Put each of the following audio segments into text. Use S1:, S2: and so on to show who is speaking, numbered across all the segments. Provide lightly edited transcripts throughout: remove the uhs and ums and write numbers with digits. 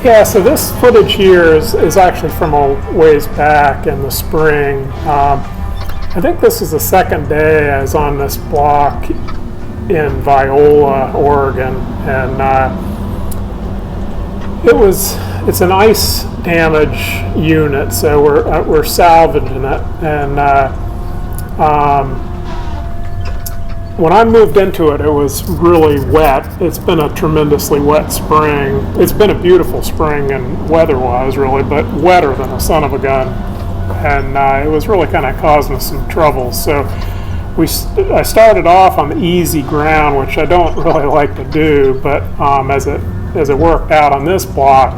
S1: Yeah, so this footage here is actually from a ways back in the spring. I think this is the second day I was on this block in Viola, Oregon, and it's an ice damage unit, so we're salvaging it, and when I moved into it, it was really wet. It's been a tremendously wet spring. It's been a beautiful spring and weather-wise, really, but wetter than a son of a gun. And it was really kind of causing us some trouble. So I started off on the easy ground, which I don't really like to do, but as it worked out on this block,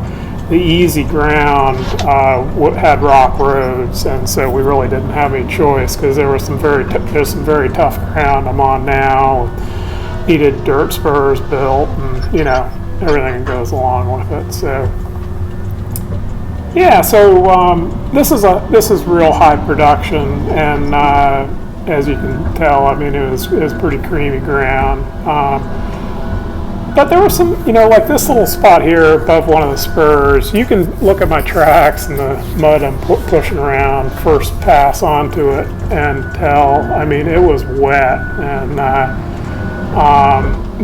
S1: the easy ground had rock roads, and so we really didn't have any choice because there's some very tough ground I'm on now. Needed dirt spurs built, and everything that goes along with it. So yeah, so this is real high production, and as you can tell, I mean it was pretty creamy ground. But there were some, like this little spot here above one of the spurs. You can look at my tracks and the mud I'm pushing around, first pass onto it, and tell, I mean, it was wet. And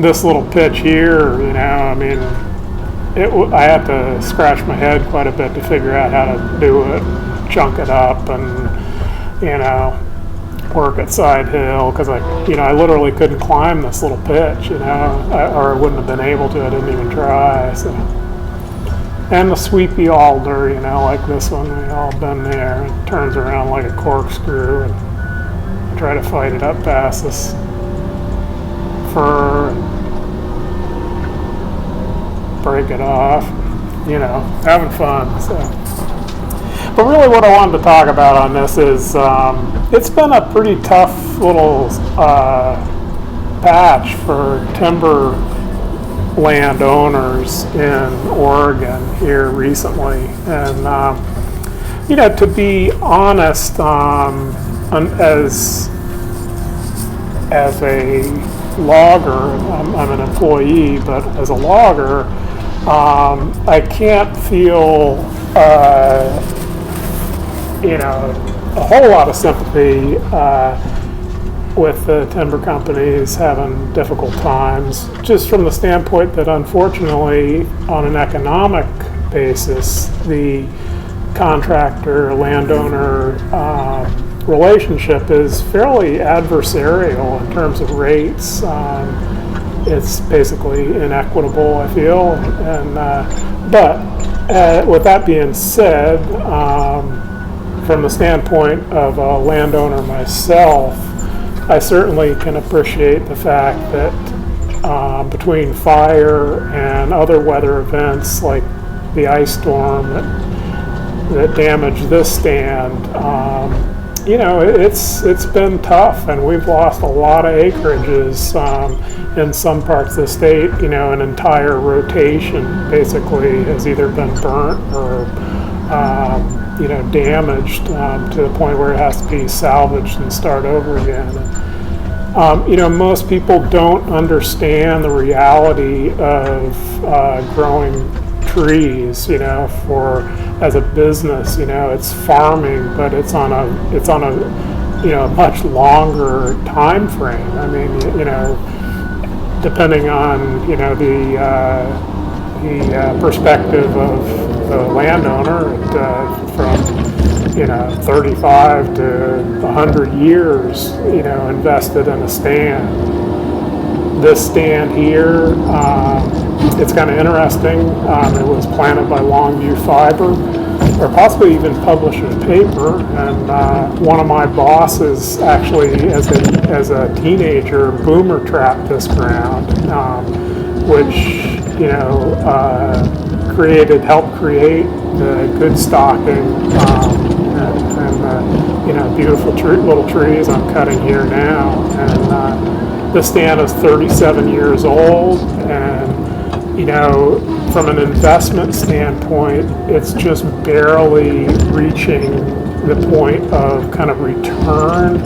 S1: this little pitch here, I mean, I had to scratch my head quite a bit to figure out how to do it, chunk it up, and, work at side hill, because I literally couldn't climb this little pitch, or I wouldn't have been able to. I didn't even try. So, and the sweepy alder, like this one, we all been there. It turns around like a corkscrew, and I try to fight it up past this fir, and break it off. Having fun. So. But really what I wanted to talk about on this is it's been a pretty tough little patch for timber landowners in Oregon here recently. And, to be honest, as a logger, I'm an employee, but as a logger, I can't feel a whole lot of sympathy with the timber companies having difficult times, just from the standpoint that unfortunately on an economic basis the contractor landowner relationship is fairly adversarial in terms of rates. It's basically inequitable, I feel, and but with that being said, from the standpoint of a landowner myself, I certainly can appreciate the fact that between fire and other weather events like the ice storm that damaged this stand, it's been tough, and we've lost a lot of acreages in some parts of the state. An entire rotation basically has either been burnt or damaged to the point where it has to be salvaged and start over again. And, most people don't understand the reality of growing trees. As a business, it's farming, but it's on a much longer time frame. I mean, depending on the perspective of the landowner, from 35 to 100 years, invested in a stand. This stand here, it's kind of interesting. It was planted by Longview Fiber, or possibly even published in a paper. And one of my bosses actually, as a teenager, boomer trapped this ground, which helped create the good stocking and beautiful little trees I'm cutting here now. And this stand is 37 years old, and from an investment standpoint, it's just barely reaching the point of kind of return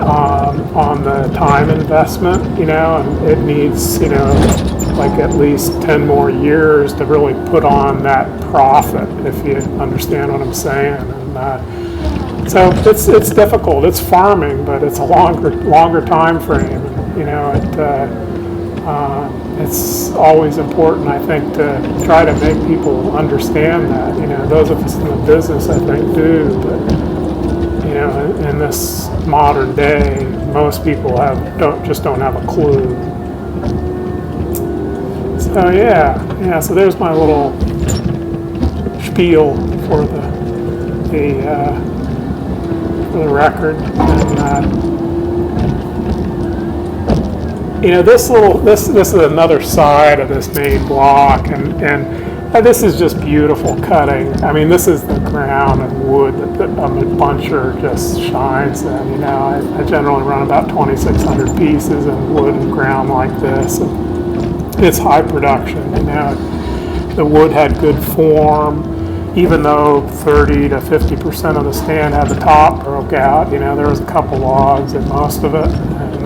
S1: on the time investment, and it needs, like at least 10 more years to really put on that profit, if you understand what I'm saying. And so it's difficult. It's farming, but it's a longer time frame. You know, it's always important, I think, to try to make people understand that. You know, those of us in the business, I think, do, but you know, in this modern day, most people don't have a clue. So yeah. So there's my little spiel for the record. And, you know, this is another side of this main block, and this is just beautiful cutting. I mean, this is the ground and wood that a buncher just shines in. You know, I generally run about 2,600 pieces in wood and ground like this. And it's high production. You know, the wood had good form, even though 30 to 50% of the stand had the top broke out. You know, there was a couple logs in most of it, and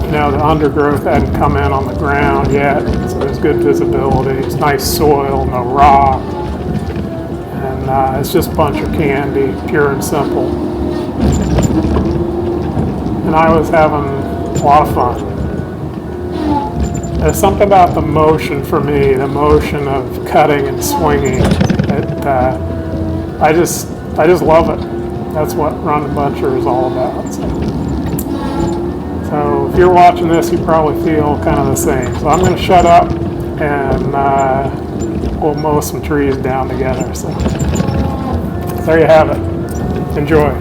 S1: you know, the undergrowth hadn't come in on the ground yet, so there's good visibility. It's nice soil, no rock, and it's just a bunch of candy, pure and simple. And I was having a lot of fun. There's something about the motion for me, the motion of cutting and swinging, that I just love it. That's what Run the Butcher is all about. So if you're watching this, you probably feel kind of the same. So I'm going to shut up, and we'll mow some trees down together. So there you have it. Enjoy.